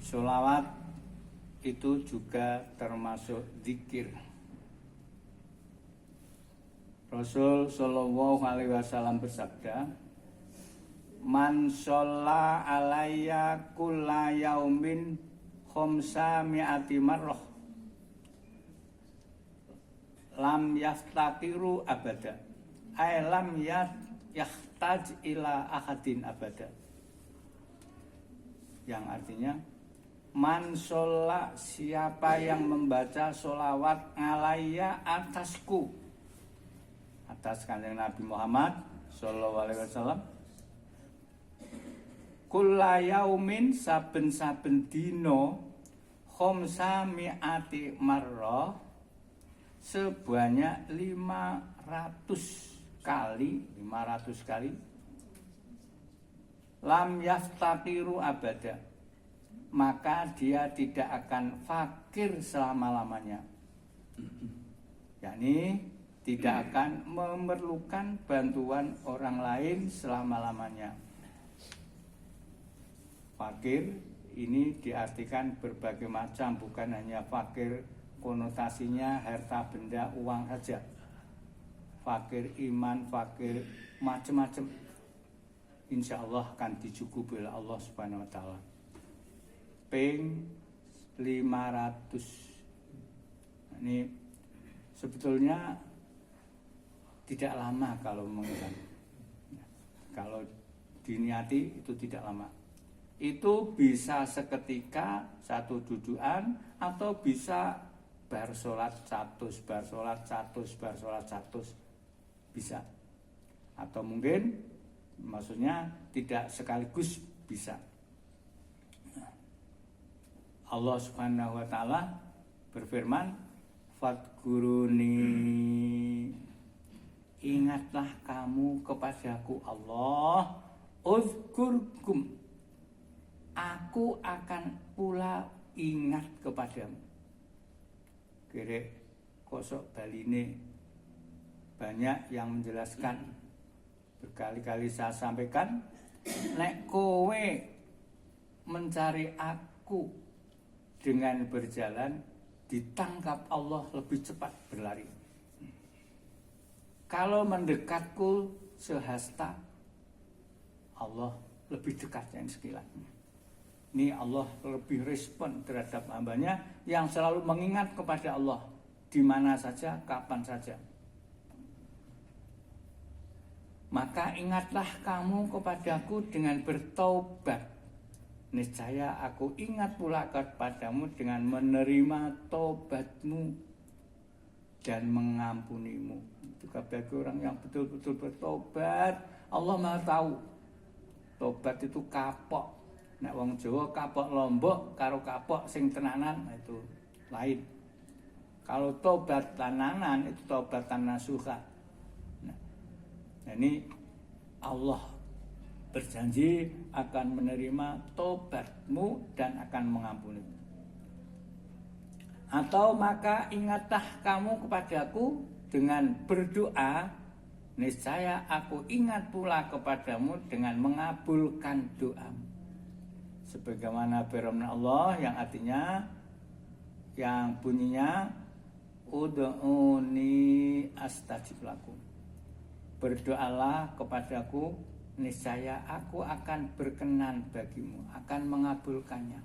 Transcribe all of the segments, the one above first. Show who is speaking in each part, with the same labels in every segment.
Speaker 1: Sholawat itu juga termasuk zikir. Rasul Shallallahu Alaihi Wasallam bersabda, "Man sholla alayya kulla yaumin khomsa mi'ati marroh lam yaftakiru abada ay lam yahtaj ila ahadin abada." Yang artinya, man sholla, siapa yang membaca sholawat alayya atasku, atas kanjeng Nabi Muhammad Sallallahu Alaihi Wasallam, kulla yaumin, saben-saben dino, khomsa mi'ati marrah, sebanyak 500 kali, lam yaftakiru abada, maka dia tidak akan fakir selama-lamanya, yakni tidak akan memerlukan bantuan orang lain selama-lamanya. Fakir ini diartikan berbagai macam, bukan hanya fakir konotasinya harta benda uang saja. Fakir iman, fakir macam-macam, insya Allah akan dicukupi oleh Allah Subhanahu Wa Taala. Ping 500. Ini sebetulnya tidak lama kalau mengingat. Kalau diniati itu tidak lama. Itu bisa seketika satu dudukan, atau bisa bar sholat 100, bisa. Atau mungkin maksudnya tidak sekaligus bisa. Allah Subhanahu wa taala berfirman, "Fadkuruni, ingatlah kamu kepadaku Allah, uzkurkum, aku akan pula ingat kepadamu." Kira kosok baline banyak yang menjelaskan. Berkali-kali saya sampaikan, nek kowe mencari aku dengan berjalan, ditangkap Allah lebih cepat berlari. Kalau mendekatku sehasta, Allah lebih dekat yang sekilat. Ini Allah lebih respon terhadap hambanya yang selalu mengingat kepada Allah di mana saja, kapan saja. Maka ingatlah kamu kepadaku dengan bertaubat, niscaya aku ingat pula kepadamu dengan menerima taubatmu dan mengampunimu. Itu bagi orang yang betul-betul bertobat, Allah Maha tahu. Tobat itu kapok. Nek wong Jawa kapok lombok karo kapok sing tenanan itu lain. Kalau tobat tenanan itu tobatan nasuha. Nah, ini Allah berjanji akan menerima tobatmu dan akan mengampuni. Atau maka ingatlah kamu kepadaku dengan berdoa, niscaya aku ingat pula kepadamu dengan mengabulkan doamu. Sebagaimana firman Allah yang artinya, yang bunyinya, ud'uni astajib lakum, berdoalah kepadaku, niscaya aku akan berkenan bagimu, akan mengabulkannya.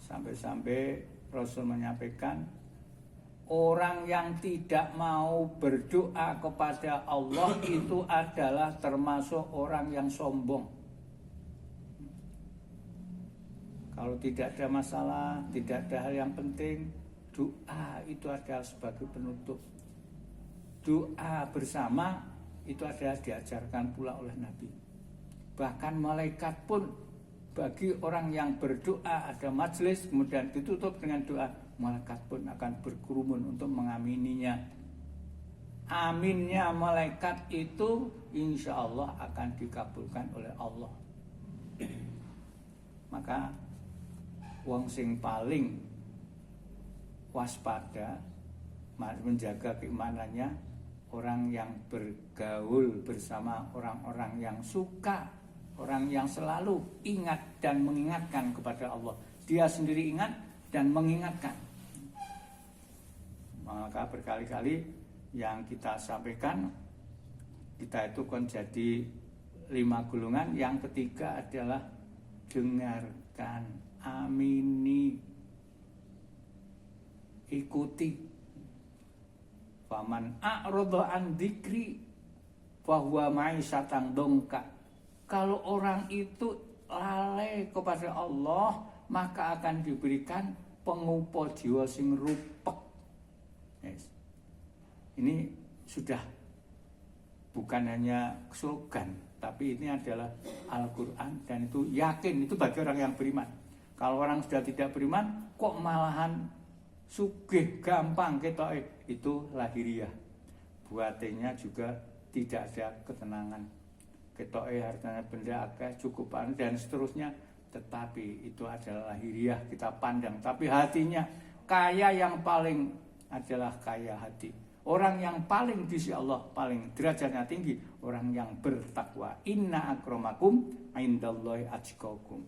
Speaker 1: Sampai-sampai Rasul menyampaikan, orang yang tidak mau berdoa kepada Allah itu adalah termasuk orang yang sombong. Kalau tidak ada masalah, tidak ada hal yang penting, doa itu adalah sebagai penutup. Doa bersama itu adalah diajarkan pula oleh Nabi. Bahkan malaikat pun, bagi orang yang berdoa ada majelis kemudian ditutup dengan doa, malaikat pun akan berkerumun untuk mengamininya. Aminnya malaikat itu insya Allah akan dikabulkan oleh Allah. Maka wong sing paling waspada menjaga keimanannya, orang yang bergaul bersama orang-orang yang suka Orang yang selalu ingat dan mengingatkan kepada Allah. Dia sendiri ingat dan mengingatkan. Maka berkali-kali yang kita sampaikan, kita itu kan jadi 5 golongan. Yang ketiga adalah dengarkan, amini, ikuti. Faman a'radha an dzikri fahuwa ma'isyatan dongka. Kalau orang itu lalai kepada Allah, maka akan diberikan pengupo jiwa sing rupek. Yes. Ini sudah bukan hanya slogan, tapi ini adalah Al-Quran, dan itu yakin, itu bagi orang yang beriman. Kalau orang sudah tidak beriman, kok malahan sugih gampang ketoke, itu lahiriah. Buatnya juga tidak ada ketenangan. Ketoke hartanya benda akeh, cukupan dan seterusnya, tetapi itu adalah lahiriah, kita pandang. Tapi hatinya, kaya yang paling adalah kaya hati. Orang yang paling di sisi Allah, paling derajatnya tinggi, orang yang bertakwa. Inna akramakum indallahi atqakum.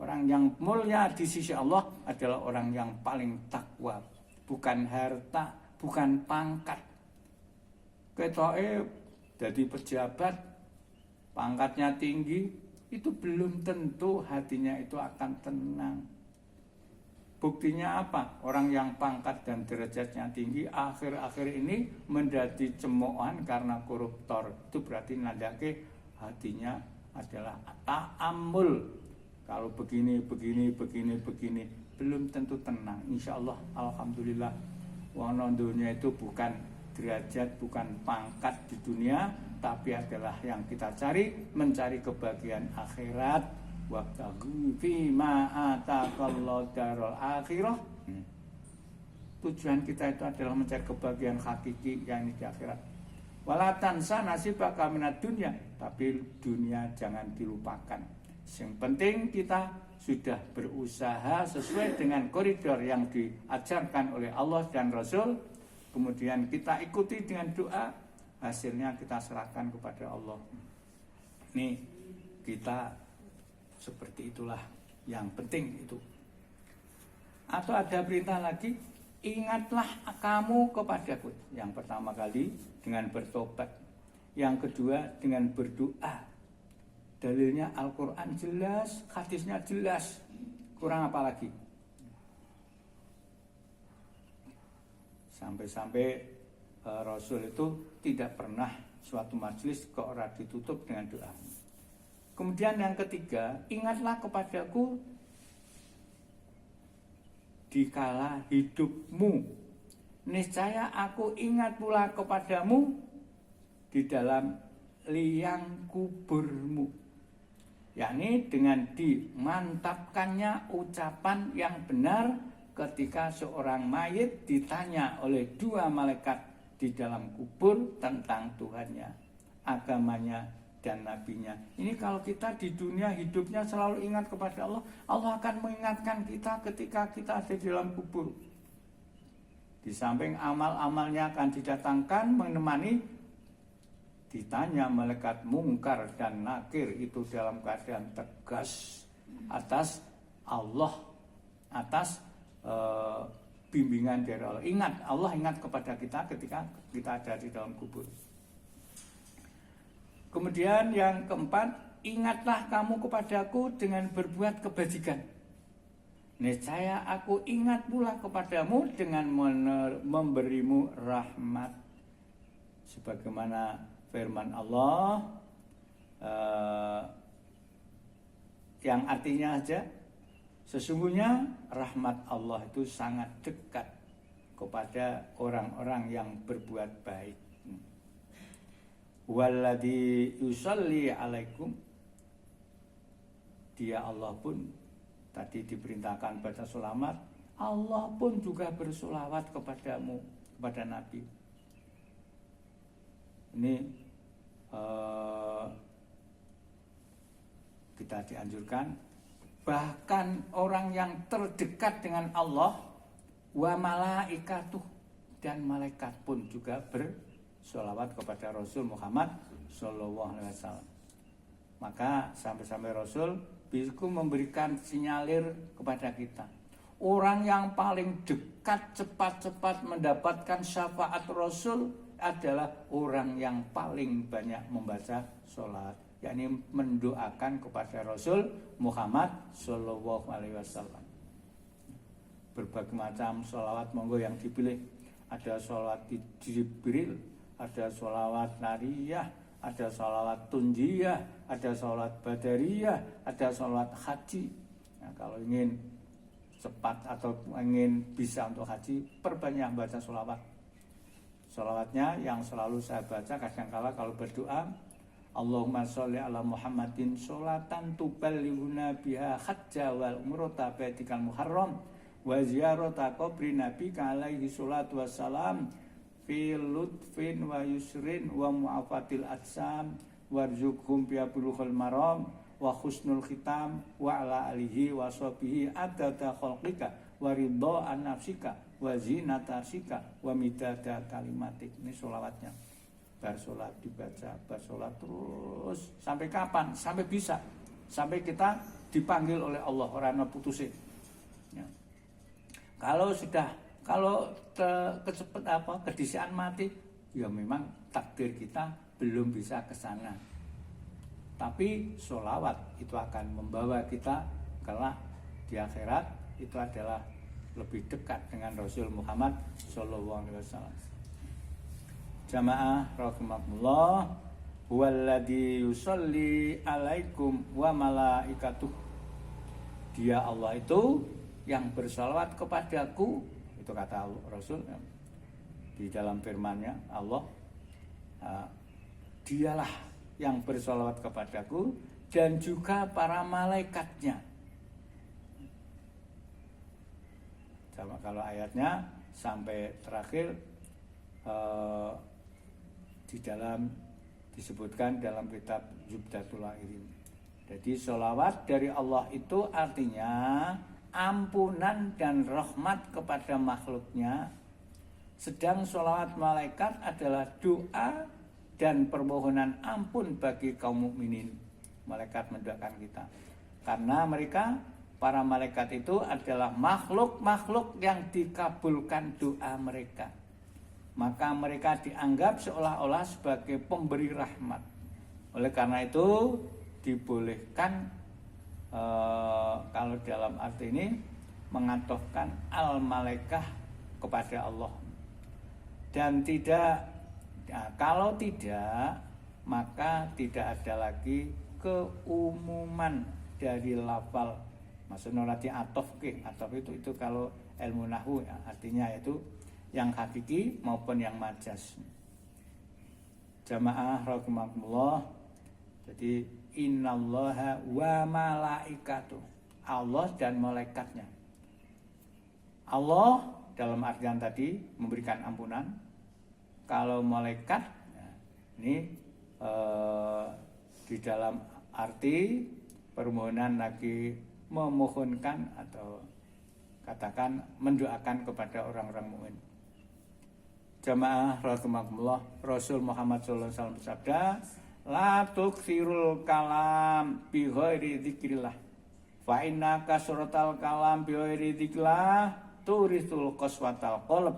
Speaker 1: Orang yang mulia di sisi Allah adalah orang yang paling takwa. Bukan harta, bukan pangkat. Ketoke jadi pejabat, pangkatnya tinggi, itu belum tentu hatinya itu akan tenang. Buktinya apa? Orang yang pangkat dan derajatnya tinggi akhir-akhir ini menjadi cemoohan karena koruptor. Itu berarti nandake hatinya adalah ta'amul. Kalau begini, belum tentu tenang. Insya Allah, alhamdulillah, wong dunia itu bukan derajat, bukan pangkat di dunia, tapi adalah yang kita cari, mencari kebahagiaan akhirat. Wabtaghi fima ataqallahu darul akhirah. Tujuan kita itu adalah mencari kebahagiaan hakiki, yang di akhirat. Wala tansa nasibaka minad dunya, tapi dunia jangan dilupakan. Yang penting kita sudah berusaha sesuai dengan koridor yang diajarkan oleh Allah dan Rasul. Kemudian kita ikuti dengan doa, hasilnya kita serahkan kepada Allah. Ini kita seperti itulah yang penting itu. Atau ada perintah lagi, ingatlah kamu kepadaku. Yang pertama kali dengan bertobat, yang kedua dengan berdoa. Dalilnya Al-Quran jelas, hadisnya jelas, kurang apa lagi? Sampai-sampai Rasul itu tidak pernah suatu majelis kok ora ditutup dengan doa. Kemudian yang ketiga, ingatlah kepadaku dikala hidupmu. Niscaya aku ingat pula kepadamu di dalam liang kuburmu. Yakni dengan dimantapkannya ucapan yang benar ketika seorang mayit ditanya oleh 2 malaikat di dalam kubur tentang Tuhannya, agamanya, dan nabinya. Ini kalau kita di dunia hidupnya selalu ingat kepada Allah, Allah akan mengingatkan kita ketika kita ada di dalam kubur. Di samping amal-amalnya akan didatangkan menemani, ditanya malaikat mungkar dan nakir itu dalam keadaan tegas atas Allah, atas bimbingan dari Allah. Ingat, Allah ingat kepada kita ketika kita ada di dalam kubur. Kemudian yang keempat, ingatlah kamu kepadaku dengan berbuat kebajikan. Niscaya aku ingat pula kepadamu dengan memberimu rahmat. Sebagaimana firman Allah yang artinya aja, sesungguhnya rahmat Allah itu sangat dekat kepada orang-orang yang berbuat baik. Walladzi yusalli alaikum, dia Allah pun tadi diperintahkan baca sholawat, Allah pun juga bersolawat kepadamu, kepada Nabi. Ini kita dianjurkan, bahkan orang yang terdekat dengan Allah wa malaikatuh, dan malaikat pun juga bersolawat kepada Rasul Muhammad Sallallahu Alaihi Wasallam. Maka sampai-sampai Rasul bisa memberikan sinyalir kepada kita. Orang yang paling dekat cepat-cepat mendapatkan syafaat Rasul adalah orang yang paling banyak membaca sholat, yakni mendoakan kepada Rasul Muhammad Sallallahu Alaihi Wasallam. Berbagai macam sholawat monggo yang dipilih. Ada sholawat Jibril, ada sholawat Nariyah, ada sholawat Tunjiyah, ada sholawat Badariyah, ada sholawat haji. Nah, kalau ingin cepat atau ingin bisa untuk haji, perbanyak baca sholawat. Sholawatnya yang selalu saya baca kadangkala kalau berdoa, Allahumma sholli ala Muhammadin sholatan tuballighuna biha hajja wal umrata baitikal muharram wa ziyarata qabri nabika alaihi salatu wassalam fi lutfin wa yusrin wa mu'afatil atsam warzuqhum bi abulughul maram wa husnul khitam wa ala alihi wa sahbihi adada khalqika wa ridha an nafsika wa zinata arsika wa midada kalimatik. Ini sholawatnya. Bersolat dibaca, bersolat terus sampai kapan? Sampai bisa, sampai kita dipanggil oleh Allah, orang putusin. Ya. Kalau kedisian mati, ya memang takdir kita belum bisa ke sana. Tapi sholawat itu akan membawa kita kelak di akhirat, itu adalah lebih dekat dengan Rasul Muhammad Sallallahu Alaihi Wasallam. Jamaah rahimakumullah, huwallazi yusolli alaikum wa malaikatuh. Dia Allah itu yang bersalawat kepadaku, itu kata Rasul di dalam firman-Nya Allah. Dialah yang bersalawat kepadaku dan juga para malaikatnya. Sama kalau ayatnya sampai terakhir di dalam disebutkan dalam kitab Zubdatul Airin. Jadi sholawat dari Allah itu artinya ampunan dan rahmat kepada makhluknya. Sedang sholawat malaikat adalah doa dan permohonan ampun bagi kaum mukminin. Malaikat mendoakan kita. Karena mereka, para malaikat itu adalah makhluk-makhluk yang dikabulkan doa mereka. Maka mereka dianggap seolah-olah sebagai pemberi rahmat. Oleh karena itu dibolehkan kalau dalam arti ini mengatofkan al-malaikah kepada Allah. Dan tidak, kalau tidak, maka tidak ada lagi keumuman dari lafal. Maksudnya nanti atof itu kalau ilmu nahwu ya, artinya itu yang hakiki maupun yang majas. Jamaah rahimakumullah. Jadi innallaha wa malaikatuh, Allah dan malaikatnya. Allah dalam artian tadi memberikan ampunan. Kalau malaikat ini di dalam arti permohonan lagi memohonkan atau katakan mendoakan kepada orang-orang mukmin. Jamaah rahimakumullah, Rasul Muhammad sallallahu alaihi wasallam bersabda, la tukthirul kalam bi ghairi dzikrillah. Fa inna kasratal kalam bi ghairi dzikrillah turithul qaswatal qalb.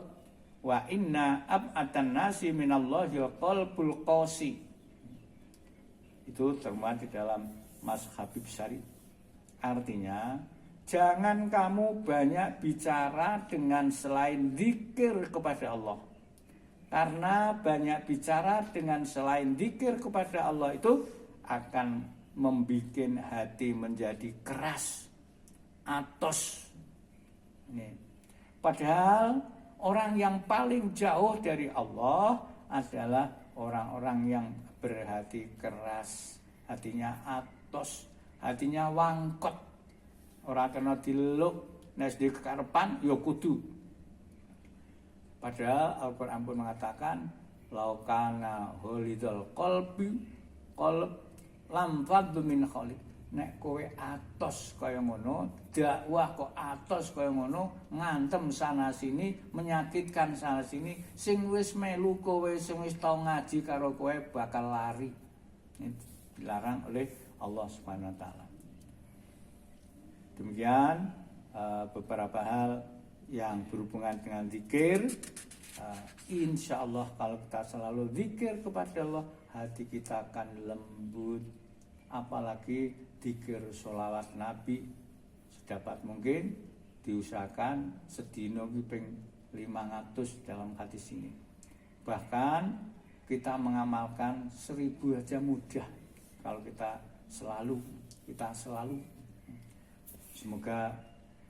Speaker 1: Wa inna ab'atan nasi minallahi qalbul qasi. Itu termuat di dalam Mas Habib Syari. Artinya, jangan kamu banyak bicara dengan selain zikir kepada Allah. Karena banyak bicara dengan selain zikir kepada Allah itu akan membuat hati menjadi keras, atos. Ini. Padahal orang yang paling jauh dari Allah adalah orang-orang yang berhati keras, hatinya atos, hatinya wangkot. Ora kena diluk, nek di kekarepan ya kudu. Padahal Al-Quran pun mengatakan laukana holidul qalbi qalb lam faddu min khalid. Nek kowe atos kaya ngono, dakwah kok atos kaya ngono, ngantem sana sini, menyakitkan sana sini, sing wis melu kowe, sing wis tau ngaji karo kowe bakal lari. Ini dilarang oleh Allah Subhanahu wa taala. Demikian beberapa hal yang berhubungan dengan zikir. Insya Allah kalau kita selalu zikir kepada Allah, hati kita akan lembut. Apalagi zikir sholawat Nabi, sedapat mungkin diusahakan sedino ping 500 dalam hadis ini. Bahkan kita mengamalkan 1000 aja mudah kalau kita selalu. Semoga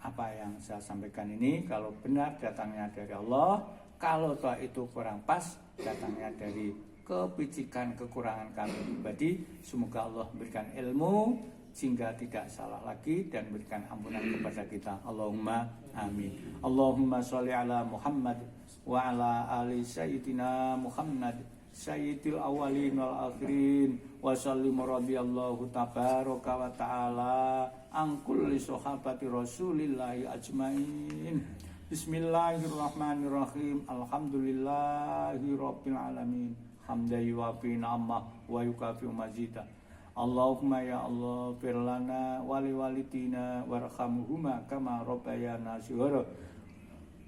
Speaker 1: apa yang saya sampaikan ini kalau benar datangnya dari Allah, kalau toh itu kurang pas datangnya dari kepicikan kekurangan kami pribadi, semoga Allah memberikan ilmu sehingga tidak salah lagi dan berikan ampunan kepada kita. Allahumma amin. Allahumma sholli ala Muhammad wa ala ali sayyidina Muhammad sayyidil awwalin wal akhirin wa sallim radhiyallahu tabaraka wa ta'ala an kulli sahabati rasulillahi ajmain. Bismillahirrahmanirrahim. Alhamdulillahi rabbil alamin. Hamdan yuwafi ni'amah wa yukafi mazidah. Allahumma ya Allah firlana wali walitina warhamhuma kama rabbayana shighara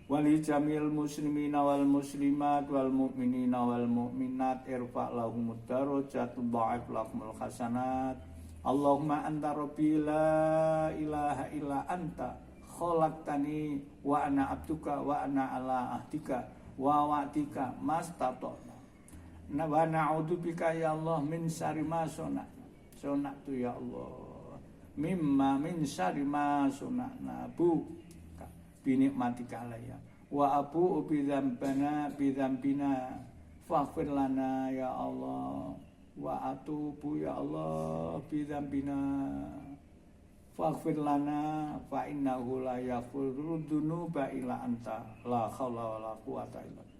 Speaker 1: wali jamil muslimina wal muslimat wal mu'minina wal mu'minat irfa' lahumud darajat dha'if lahumul hasanat. Allahumma anta rabbi la ilaha illa anta khalaqtani wa ana abduka wa ana ala ahdika wa wa'dika mastata'na wa na'udzubika ya Allah min syarri ma sunatu ya Allah mimma min syarri ma sunana bu binikmatika alayya wa abu bidzambina faghfir lana ya Allah wa atubu ya Allah bidzambina faghfir lana fa innahu la yaghfiru dzunuba illa anta la haula wala quwata illa billah.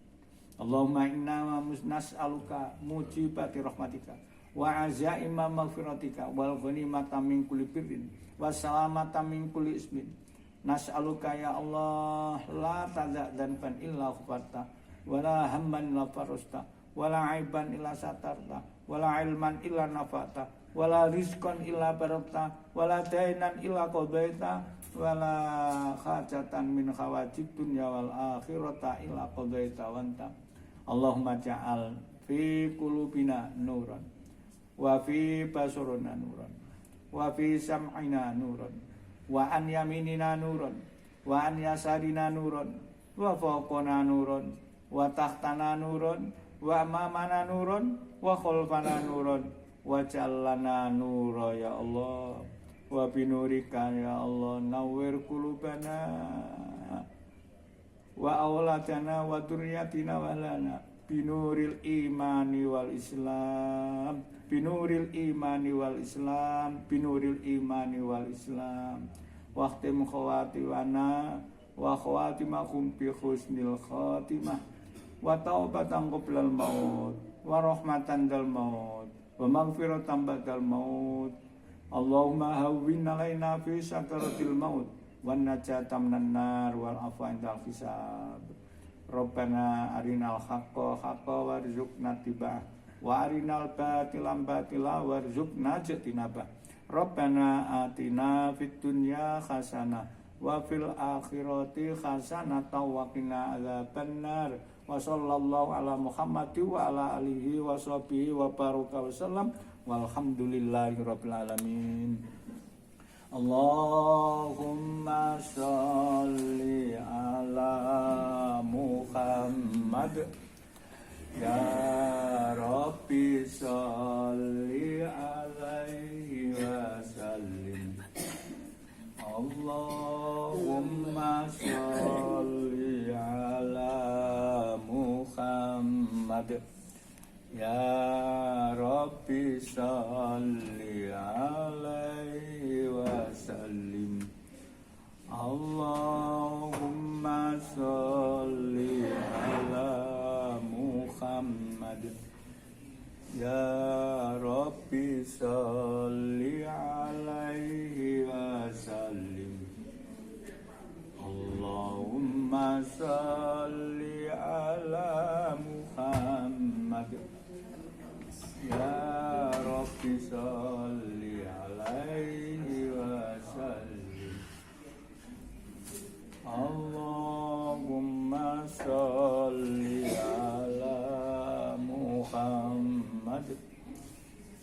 Speaker 1: Allahumma inna nas'aluka mujibati rahmatika wa azaima maghfiratika wal ghanimata min kulli birrin wa salamata min kulli ismin. Nas'aluka ya Allah la tadzan illa ghafarta wa la hamman illa farasta wa la aiban illa satarta wa la ilman illa nafa'ta wa la rizqan illa barakta wa la dainan illa qadaita wa la hajatan min hawajid dunya wal akhirata illa qadaita wa anta. Allahumma ja'al fi qulubina nuran wa fi basurina nuran wa fi sam'ina nuran wa an yaminina nuran wa an yasarina nuran wa fawqana nuran wa tahtana nuran wa amamana nuran wa khalfana nuran wa jallana nura ya Allah wa binurika ya Allah nawwir qulubana wa auladana wa dzurriyyatina wa lana binuril imani wal islam binuril imani wal islam binuril imani wal islam waqtim khawatimana wa khawatimakum bi husnil khatimah wa taubatan qoblal maut wa rahmatan dal maut wa maghfiratan ba'dal maut. Allahumma hawwin alaina fi sakaratil maut wan najata minan nar wal afwa indal hisab. Rabbana arinal haqqa haqqa warzuqna tibah wa arinal batilan batila warzuqna jatinabah. Rabbana atina fid dunya hasanah wa fil akhirati hasanah wa qina adzabannar. Wa sallallahu ala Muhammadin wa ala alihi wa sahbihi wa baraka wasallam walhamdulillahi rabbil alamin. Allahumma sholli ala Muhammad ya Rabbi sholli alaihi wa sallim. Allahumma sholli ala Muhammad ya Rabbi sholli alaihi wa sallim. Allahumma sholli ala Muhammad ya Rabbi sholli alaihi wa sallim. Allahumma sholli ala Muhammad ya Rabbi sholli sholli ala Muhammad.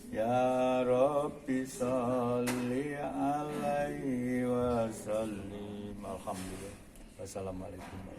Speaker 1: Ya Rabbi sholli alaihi wa sallim. Alhamdulillah. Wassalamualaikum warahmatullahi wabarakatuh.